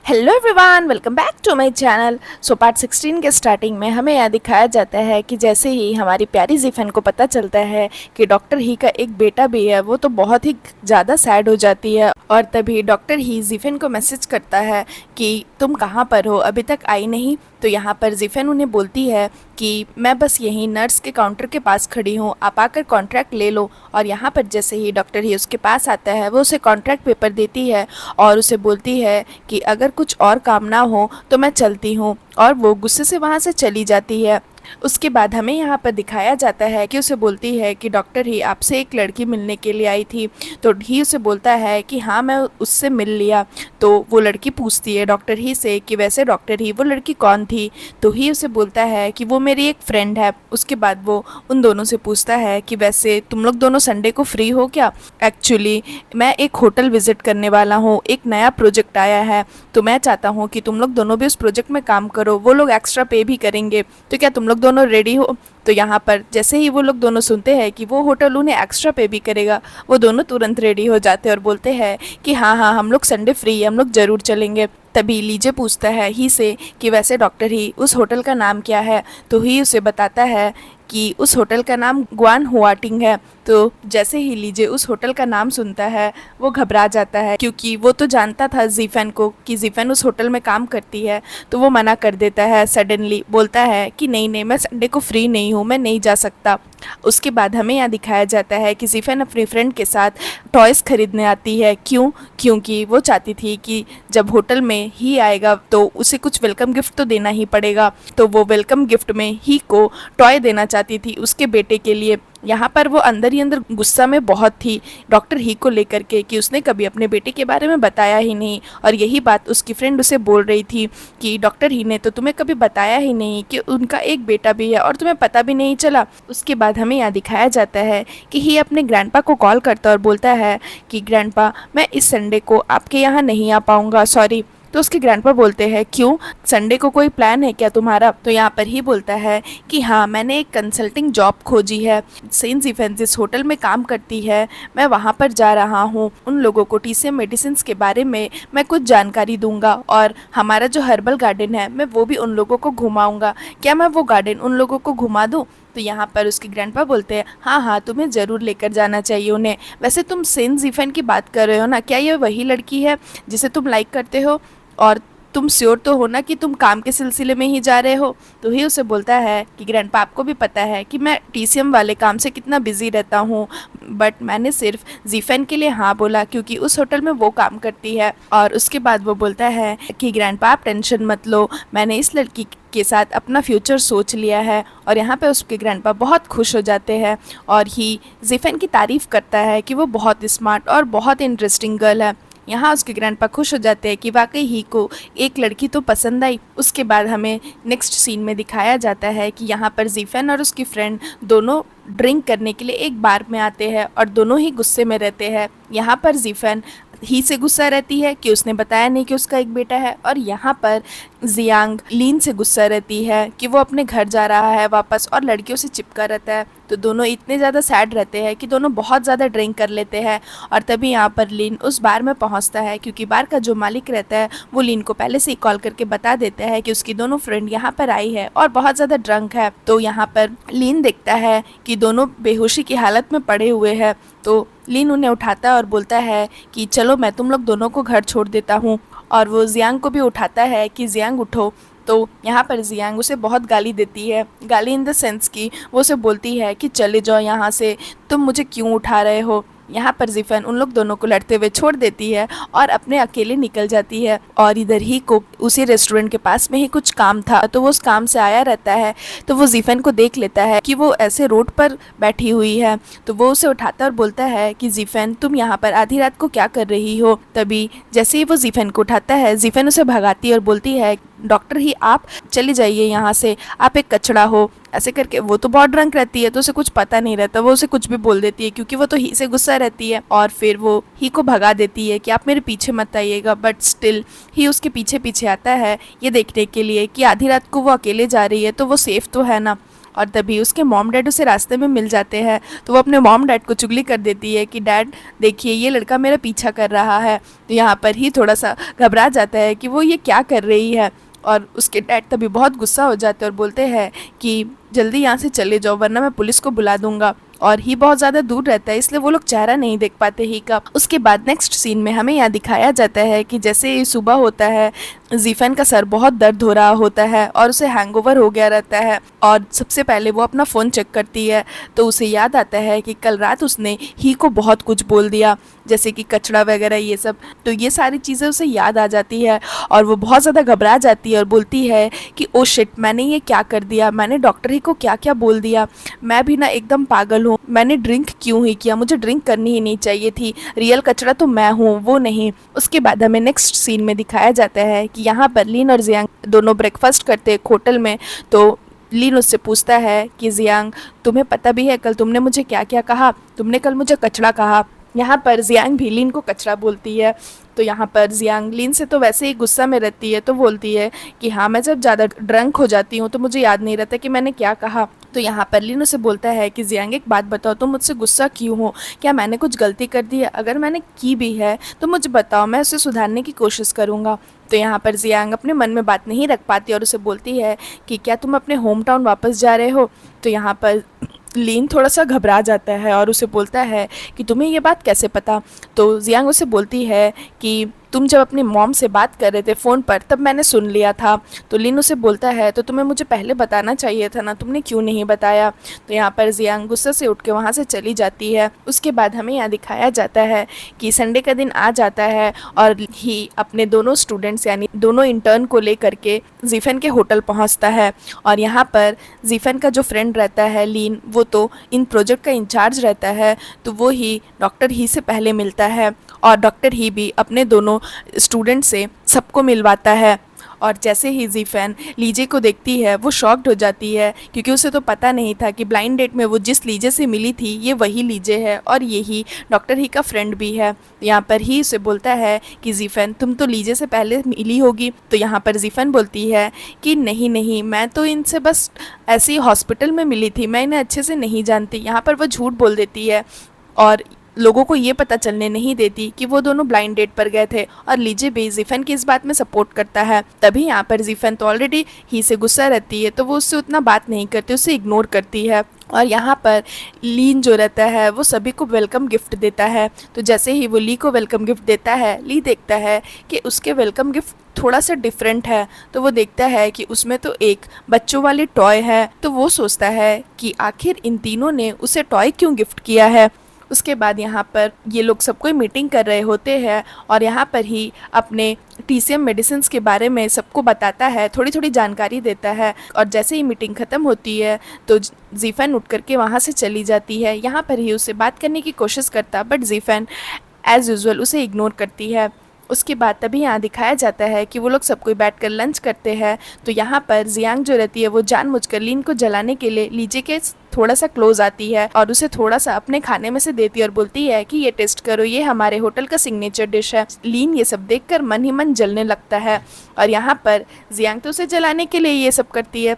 Hello everyone, welcome back to my channel. So part 16 के starting में हमें यह दिखाया जाता है कि जैसे ही हमारी प्यारी जिफन को पता चलता है कि डॉक्टर ही का एक बेटा भी है, वो तो बहुत ही ज़्यादा सैड हो जाती है। और तभी डॉक्टर ही जिफन को मैसेज करता है कि तुम कहाँ पर हो, अभी तक आई नहीं। तो यहाँ पर जिफन उन्हें बोलती है कि मैं बस यहीं नर्स के काउंटर के पास खड़ी हूँ, आप आकर कॉन्ट्रैक्ट ले लो। और यहाँ पर जैसे ही डॉक्टर ही उसके पास आता है, वो उसे कॉन्ट्रैक्ट पेपर देती है और उसे बोलती है कि अगर कुछ और काम ना हो तो मैं चलती हूँ। और वो गुस्से से वहाँ से चली जाती है। उसके बाद हमें यहाँ पर दिखाया जाता है कि उसे बोलती है कि डॉक्टर ही आपसे एक लड़की मिलने के लिए आई थी। तो ही उसे बोलता है कि हाँ, मैं उससे मिल लिया। तो वो लड़की पूछती है डॉक्टर ही से कि वैसे डॉक्टर ही वो लड़की कौन थी। तो ही उसे बोलता है कि वो मेरी एक फ्रेंड है। उसके बाद वो उन दोनों से पूछता है कि वैसे तुम लोग दोनों संडे को फ्री हो क्या। एक्चुअली मैं एक होटल विजिट करने वाला हूँ, एक नया प्रोजेक्ट आया है, तो मैं चाहता हूँ कि तुम लोग दोनों भी उस प्रोजेक्ट में काम करो, वो लोग एक्स्ट्रा पे भी करेंगे, तो क्या तुम लोग दोनों रेडी हो। तो यहाँ पर जैसे ही वो लोग दोनों सुनते हैं कि वो होटल उन्हें एक्स्ट्रा पे भी करेगा, वो दोनों तुरंत रेडी हो जाते हैं और बोलते हैं कि हाँ हाँ, हम लोग संडे फ्री है, हम लोग ज़रूर चलेंगे। तभी लीजे पूछता है ही से कि वैसे डॉक्टर ही उस होटल का नाम क्या है। तो ही उसे बताता है कि उस होटल का नाम ग्वान हुआटिंग है। तो जैसे ही लीजे उस होटल का नाम सुनता है, वो घबरा जाता है, क्योंकि वो तो जानता था जीफन को कि जीफन उस होटल में काम करती है। तो वो मना कर देता है, सडनली बोलता है कि नहीं नहीं, मैं संडे को फ्री नहीं हूँ, मैं नहीं जा सकता। उसके बाद हमें यहाँ दिखाया जाता है कि जीफन अपनी फ्रेंड के साथ टॉयज़ खरीदने आती है। क्यों? क्योंकि वो चाहती थी कि जब होटल में ही आएगा तो उसे कुछ वेलकम गिफ्ट तो देना ही पड़ेगा। तो वो वेलकम गिफ्ट में ही को टॉय देना चाहती थी उसके बेटे के लिए। यहाँ पर वो अंदर ही अंदर गुस्सा में बहुत थी डॉक्टर ही को लेकर के कि उसने कभी अपने बेटे के बारे में बताया ही नहीं। और यही बात उसकी फ्रेंड उसे बोल रही थी कि डॉक्टर ही ने तो तुम्हें कभी बताया ही नहीं कि उनका एक बेटा भी है और तुम्हें पता भी नहीं चला। उसके बाद हमें यहाँ दिखाया जाता है कि ही अपने ग्रैंडपा को कॉल करता और बोलता है कि ग्रैंडपा, मैं इस संडे को आपके यहाँ नहीं आ पाऊँगा, सॉरी। तो उसके ग्रैंडपा बोलते हैं क्यों, संडे को कोई प्लान है क्या तुम्हारा। तो यहाँ पर ही बोलता है कि हाँ, मैंने एक कंसल्टिंग जॉब खोजी है, सेंट जिस होटल में काम करती है, मैं वहाँ पर जा रहा हूँ। उन लोगों को टीसीएम मेडिसिन के बारे में मैं कुछ जानकारी दूंगा और हमारा जो हर्बल गार्डन है मैं वो भी उन लोगों को घुमाऊंगा। क्या मैं वो गार्डन उन लोगों को घुमा दूँ। तो यहाँ पर उसके ग्रैंडपा बोलते हैं हाँ हाँ, तुम्हें ज़रूर लेकर जाना चाहिए उन्हें। वैसे तुम सेंट जिफन की बात कर रहे हो ना, क्या ये वही लड़की है जिसे तुम लाइक करते हो, और तुम श्योर तो हो ना कि तुम काम के सिलसिले में ही जा रहे हो। तो ही उसे बोलता है कि ग्रैंडपा, आपको भी पता है कि मैं टीसीएम वाले काम से कितना बिजी रहता हूँ, बट मैंने सिर्फ जीफन के लिए हाँ बोला क्योंकि उस होटल में वो काम करती है। और उसके बाद वो बोलता है कि ग्रैंडपा, आप टेंशन मत लो, मैंने इस लड़की के साथ अपना फ्यूचर सोच लिया है। और यहाँ पे उसके ग्रैंडपा बहुत खुश हो जाते हैं और ही जीफन की तारीफ़ करता है कि वो बहुत स्मार्ट और बहुत इंटरेस्टिंग गर्ल है। यहाँ उसके ग्रैंडपा खुश हो जाते हैं कि वाकई ही को एक लड़की तो पसंद आई। उसके बाद हमें नेक्स्ट सीन में दिखाया जाता है कि यहाँ पर जीफन और उसकी फ्रेंड दोनों ड्रिंक करने के लिए एक बार में आते हैं और दोनों ही गुस्से में रहते हैं। यहाँ पर जीफन ही से गुस्सा रहती है कि उसने बताया नहीं कि उसका एक बेटा है, और यहाँ पर जियांग लीन से गुस्सा रहती है कि वो अपने घर जा रहा है वापस और लड़कियों से चिपका रहता है। तो दोनों इतने ज़्यादा सैड रहते हैं कि दोनों बहुत ज़्यादा ड्रिंक कर लेते हैं। और तभी यहाँ पर लीन उस बार में पहुँचता है, क्योंकि बार का जो मालिक रहता है वो लीन को पहले से ही कॉल करके बता देता है कि उसकी दोनों फ्रेंड यहाँ पर आई है और बहुत ज़्यादा ड्रंक है। तो यहाँ पर लीन देखता है कि दोनों बेहोशी की हालत में पड़े हुए हैं। तो लीन उन्हें उठाता है और बोलता है कि चलो मैं तुम लोग दोनों को घर छोड़ देता हूँ। और वो जियांग को भी उठाता है कि जियांग उठो। तो यहाँ पर जियांग उसे बहुत गाली देती है, गाली इन द सेंस कि वो उसे बोलती है कि चले जाओ यहाँ से, तुम मुझे क्यों उठा रहे हो। यहाँ पर जिफन उन लोग दोनों को लड़ते हुए छोड़ देती है और अपने अकेले निकल जाती है। और इधर ही को उसी रेस्टोरेंट के पास में ही कुछ काम था, तो वो उस काम से आया रहता है। तो वो जिफन को देख लेता है कि वो ऐसे रोड पर बैठी हुई है। तो वो उसे उठाता और बोलता है कि जिफन, तुम यहाँ पर आधी रात को क्या कर रही हो। तभी जैसे ही वो जिफन को उठाता है, जिफन उसे भगाती और बोलती है डॉक्टर ही, आप चली जाइए यहाँ से, आप एक कचड़ा हो। ऐसे करके वो तो बहुत ड्रंक रहती है तो उसे कुछ पता नहीं रहता, वो उसे कुछ भी बोल देती है क्योंकि वो तो ही से गुस्सा रहती है। और फिर वो ही को भगा देती है कि आप मेरे पीछे मत आइएगा। बट स्टिल ही उसके पीछे पीछे आता है ये देखने के लिए कि आधी रात को वो अकेले जा रही है तो वो सेफ तो है ना। और तभी उसके मॉम डैड उसे रास्ते में मिल जाते हैं। तो वो अपने मॉम डैड को चुगली कर देती है कि डैड देखिए ये लड़का मेरा पीछा कर रहा है। तो यहाँ पर ही थोड़ा सा घबरा जाता है कि वो ये क्या कर रही है, और उसके डैड तभी बहुत गुस्सा हो जाते हैं और बोलते हैं कि जल्दी यहाँ से चले जाओ वरना मैं पुलिस को बुला दूंगा। और ही बहुत ज़्यादा दूर रहता है इसलिए वो लोग चेहरा नहीं देख पाते ही का। उसके बाद नेक्स्ट सीन में हमें यहाँ दिखाया जाता है कि जैसे ही सुबह होता है, जीफन का सर बहुत दर्द हो रहा होता है और उसे हैंगओवर हो गया रहता है। और सबसे पहले वो अपना फ़ोन चेक करती है तो उसे याद आता है कि कल रात उसने ही को बहुत कुछ बोल दिया, जैसे कि कचड़ा वगैरह ये सब। तो ये सारी चीज़ें उसे याद आ जाती है और वो बहुत ज़्यादा घबरा जाती है और बोलती है कि ओ शिट, मैंने ये क्या कर दिया, मैंने डॉक्टर ही को क्या क्या बोल दिया, मैं भी ना एकदम पागल हूँ, मैंने ड्रिंक क्यों ही किया, मुझे ड्रिंक करनी ही नहीं चाहिए थी, रियल कचरा तो मैं हूँ वो नहीं। उसके बाद हमें नेक्स्ट सीन में दिखाया जाता है कि यहाँ पर लिन और जियांग दोनों ब्रेकफास्ट करते हैं होटल में। तो लिन उससे पूछता है कि जियांग, तुम्हें पता भी है कल तुमने मुझे क्या क्या कहा, तुमने कल मुझे कचड़ा कहा। यहाँ पर जियांग भी लिन को कचरा बोलती है। तो यहाँ पर जियांग लिन से तो वैसे ही गुस्सा में रहती है, तो बोलती है कि हाँ, मैं जब ज़्यादा ड्रंक हो जाती हूँ तो मुझे याद नहीं रहता कि मैंने क्या कहा। तो यहाँ पर लिन उसे बोलता है कि जियांग एक बात बताओ, तुम मुझसे गुस्सा क्यों हो, क्या मैंने कुछ गलती कर दी है, अगर मैंने की भी है तो मुझे बताओ, मैं उसे सुधारने की कोशिश करूँगा। तो यहाँ पर जियांग अपने मन में बात नहीं रख पाती और उसे बोलती है कि क्या तुम अपने होम टाउन वापस जा रहे हो। तो यहाँ पर लिन थोड़ा सा घबरा जाता है और उसे बोलता है कि तुम्हें ये बात कैसे पता। तो जियांग उसे बोलती है कि तुम जब अपनी मॉम से बात कर रहे थे फ़ोन पर तब मैंने सुन लिया था। तो लिन उसे बोलता है तो तुम्हें मुझे पहले बताना चाहिए था ना, तुमने क्यों नहीं बताया। तो यहाँ पर जियांग गुस्से से उठ के वहाँ से चली जाती है। उसके बाद हमें यहाँ दिखाया जाता है कि संडे का दिन आ जाता है और ही अपने दोनों स्टूडेंट्स यानी दोनों इंटर्न को लेकर के जीफन के होटल पहुँचता है। और यहाँ पर जीफन का जो फ्रेंड रहता है लिन, वो तो इन प्रोजेक्ट का इंचार्ज रहता है, तो वो ही डॉक्टर ही से पहले मिलता है और डॉक्टर ही भी अपने दोनों स्टूडेंट से सबको मिलवाता है। और जैसे ही जीफन लीजे को देखती है वो शॉक्ड हो जाती है, क्योंकि उसे तो पता नहीं था कि ब्लाइंड डेट में वो जिस लीजे से मिली थी ये वही लीजे है और यही डॉक्टर ही का फ्रेंड भी है। यहाँ पर ही उसे बोलता है कि जीफन, तुम तो लीजे से पहले मिली होगी। तो यहाँ पर जीफन बोलती है कि नहीं नहीं, मैं तो इनसे बस ऐसे ही हॉस्पिटल में मिली थी, मैं इन्हें अच्छे से नहीं जानती। यहाँ पर वो झूठ बोल देती है और लोगों को ये पता चलने नहीं देती कि वो दोनों ब्लाइंड डेट पर गए थे। और लीजे भी जीफन की इस बात में सपोर्ट करता है। तभी यहाँ पर जीफन तो ऑलरेडी ही से गुस्सा रहती है, तो वो उससे उतना बात नहीं करती, उसे इग्नोर करती है। और यहाँ पर लीन जो रहता है वो सभी को वेलकम गिफ्ट देता है। तो जैसे ही वो ली को वेलकम गिफ्ट देता है, ली देखता है कि उसके वेलकम गिफ्ट थोड़ा सा डिफरेंट है। तो वो देखता है कि उसमें तो एक बच्चों वाली टॉय है। तो वो सोचता है कि आखिर इन तीनों ने उसे टॉय क्यों गिफ्ट किया है। उसके बाद यहाँ पर ये लोग सब कोई मीटिंग कर रहे होते हैं और यहाँ पर ही अपने TCM मेडिसिन्स के बारे में सबको बताता है, थोड़ी थोड़ी जानकारी देता है। और जैसे ही मीटिंग ख़त्म होती है तो जीफन उठ करके वहाँ से चली जाती है। यहाँ पर ही उससे बात करने की कोशिश करता, बट जीफन एज़ यूजुअल उसे इग्नोर करती है। उसके बाद तभी यहाँ दिखाया जाता है कि वो लोग सब कोई बैठकर लंच करते हैं। तो यहाँ पर जियांग जो रहती है वो जानबूझकर लीन को जलाने के लिए लीजे के थोड़ा सा क्लोज आती है और उसे थोड़ा सा अपने खाने में से देती है और बोलती है कि ये टेस्ट करो, ये हमारे होटल का सिग्नेचर डिश है। लीन ये सब देखकर मन ही मन जलने लगता है और यहाँ पर जियांग तो उसे जलाने के लिए ये सब करती है।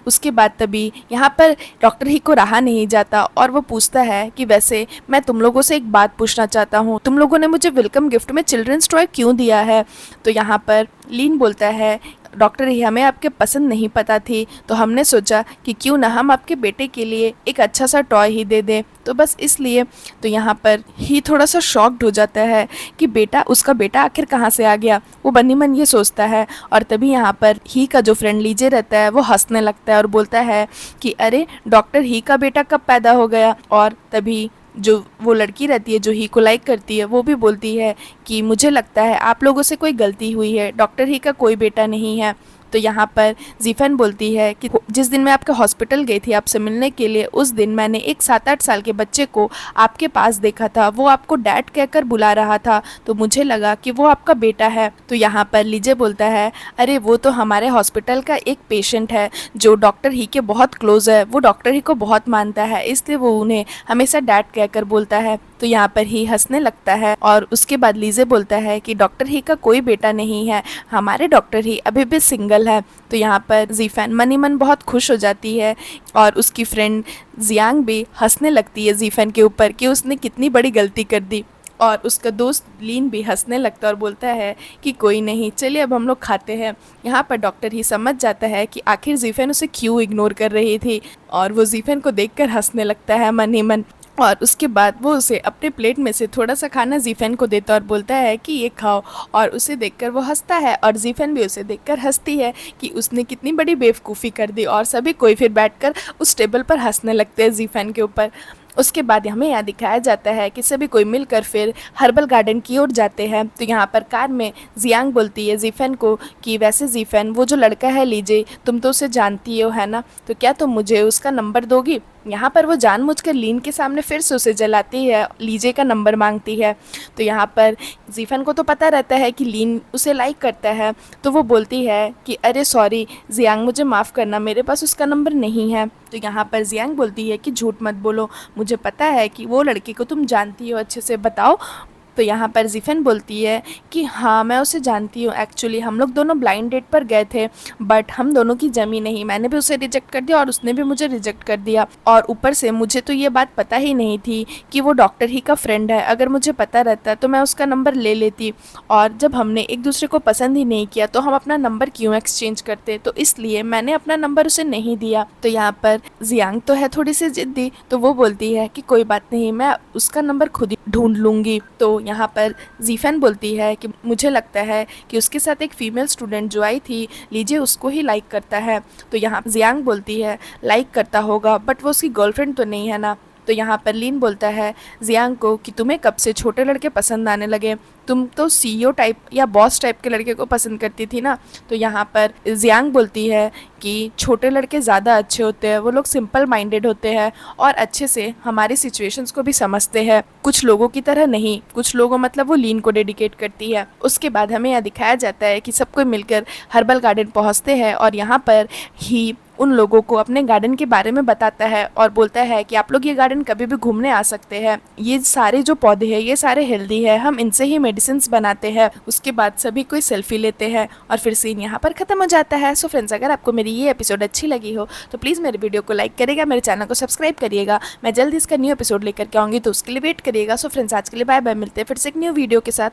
उसके बाद तभी यहाँ पर डॉक्टर ही को रहा नहीं जाता और वो पूछता है कि वैसे मैं तुम लोगों से एक बात पूछना चाहता हूँ, तुम लोगों ने मुझे वेलकम गिफ्ट में चिल्ड्रंस टॉय क्यों दिया है। तो यहाँ पर लीन बोलता है, डॉक्टर ही हमें आपके पसंद नहीं पता थी, तो हमने सोचा कि क्यों ना हम आपके बेटे के लिए एक अच्छा सा टॉय ही दे दें, तो बस इसलिए। तो यहाँ पर ही थोड़ा सा शॉक्ड हो जाता है कि बेटा, उसका बेटा आखिर कहाँ से आ गया, वो मन ही मन ये सोचता है। और तभी यहाँ पर ही का जो फ्रेंड लीजे रहता है वो हंसने लगता है और बोलता है कि अरे, डॉक्टर ही का बेटा कब पैदा हो गया। और तभी जो वो लड़की रहती है जो ही को लाइक करती है वो भी बोलती है कि मुझे लगता है आप लोगों से कोई गलती हुई है, डॉक्टर ही का कोई बेटा नहीं है। तो यहाँ पर जीफन बोलती है कि जिस दिन मैं आपके हॉस्पिटल गई थी आपसे मिलने के लिए, उस दिन मैंने एक 7-8 साल के बच्चे को आपके पास देखा था, वो आपको डैड कहकर बुला रहा था, तो मुझे लगा कि वो आपका बेटा है। तो यहाँ पर लीजे बोलता है, अरे वो तो हमारे हॉस्पिटल का एक पेशेंट है जो डॉक्टर ही के बहुत क्लोज है, वो डॉक्टर ही को बहुत मानता है, इसलिए वो उन्हें हमेशा डैड कहकर बोलता है। तो यहाँ पर ही हंसने लगता है और उसके बाद लीजे बोलता है कि डॉक्टर ही का कोई बेटा नहीं है, हमारे डॉक्टर ही अभी भी सिंगल अंकल है। तो यहाँ पर जीफेन मन ही मन बहुत खुश हो जाती है और उसकी फ्रेंड जियांग भी हंसने लगती है जीफेन के ऊपर कि उसने कितनी बड़ी गलती कर दी। और उसका दोस्त लीन भी हंसने लगता है और बोलता है कि कोई नहीं, चलिए अब हम लोग खाते हैं। यहाँ पर डॉक्टर ही समझ जाता है कि आखिर जीफेन उसे क्यों इग्नोर कर रही थी और वो जीफेन को देखकर हंसने लगता है मन ही मन। और उसके बाद वो उसे अपने प्लेट में से थोड़ा सा खाना जीफेन को देता है और बोलता है कि ये खाओ। और उसे देखकर वो हंसता है और जीफेन भी उसे देखकर हंसती है कि उसने कितनी बड़ी बेवकूफ़ी कर दी। और सभी कोई फिर बैठकर उस टेबल पर हंसने लगते हैं जीफेन के ऊपर। उसके बाद हमें यहाँ दिखाया जाता है कि सभी कोई मिलकर फिर हर्बल गार्डन की ओर जाते हैं। तो यहाँ पर कार में जियांग बोलती है जीफेन को कि वैसे जीफेन, वो जो लड़का है लीजे, तुम तो उसे जानती हो है ना, तो क्या तुम मुझे उसका नंबर दोगी। यहाँ पर वो जानबूझकर लीन के सामने फिर से उसे जलाती है, लीजे का नंबर मांगती है। तो यहाँ पर जीफन को तो पता रहता है कि लीन उसे लाइक करता है, तो वो बोलती है कि अरे सॉरी जियांग, मुझे माफ़ करना, मेरे पास उसका नंबर नहीं है। तो यहाँ पर जियांग बोलती है कि झूठ मत बोलो, मुझे पता है कि वो लड़की को तुम जानती हो अच्छे से, बताओ। तो यहाँ पर जीफेन बोलती है कि हाँ मैं उसे जानती हूँ, एक्चुअली हम लोग दोनों ब्लाइंड डेट पर गए थे बट हम दोनों की जमी नहीं, मैंने भी उसे रिजेक्ट कर दिया और उसने भी मुझे रिजेक्ट कर दिया। और ऊपर से मुझे तो ये बात पता ही नहीं थी कि वो डॉक्टर ही का फ्रेंड है, अगर मुझे पता रहता तो मैं उसका नंबर ले लेती। और जब हमने एक दूसरे को पसंद ही नहीं किया तो हम अपना नंबर क्यों एक्सचेंज करते, तो इसलिए मैंने अपना नंबर उसे नहीं दिया। तो यहाँ पर जियांग तो है थोड़ी सी जिद्दी, तो वो बोलती है कि कोई बात नहीं, मैं उसका नंबर खुद ही ढूंढ लूँगी। तो यहाँ पर जीफेन बोलती है कि मुझे लगता है कि उसके साथ एक फीमेल स्टूडेंट जो आई थी लीजिए, उसको ही लाइक करता है। तो यहाँ जियांग बोलती है लाइक करता होगा बट वो उसकी गर्लफ्रेंड तो नहीं है ना। तो यहाँ पर लीन बोलता है जियांग को कि तुम्हें कब से छोटे लड़के पसंद आने लगे, तुम तो सीईओ टाइप या बॉस टाइप के लड़के को पसंद करती थी ना। तो यहाँ पर जियांग बोलती है कि छोटे लड़के ज़्यादा अच्छे होते हैं, वो लोग सिंपल माइंडेड होते हैं और अच्छे से हमारी सिचुएशंस को भी समझते हैं, कुछ लोगों की तरह नहीं। कुछ लोगों मतलब वो लीन को डेडिकेट करती है। उसके बाद हमें यह दिखाया जाता है कि सब कोई मिलकर हर्बल गार्डन पहुँचते हैं और यहाँ पर ही उन लोगों को अपने गार्डन के बारे में बताता है और बोलता है कि आप लोग ये गार्डन कभी भी घूमने आ सकते हैं, ये सारे जो पौधे हैं ये सारे हेल्दी है, हम इनसे ही मेडिसिन बनाते हैं। उसके बाद सभी कोई सेल्फी लेते हैं और फिर सीन यहाँ पर खत्म हो जाता है। सो फ्रेंड्स, अगर आपको मेरी ये एपिसोड अच्छी लगी हो तो प्लीज़ मेरे वीडियो को लाइक करिएगा, मेरे चैनल को सब्सक्राइब करिएगा। मैं जल्दी इसका न्यू एपिसोड लेकर के आऊँगी तो उसके लिए वेट करिएगा। सो फ्रेंड्स, आज के लिए बाय बाय, मिलते हैं फिर से एक न्यू वीडियो के साथ।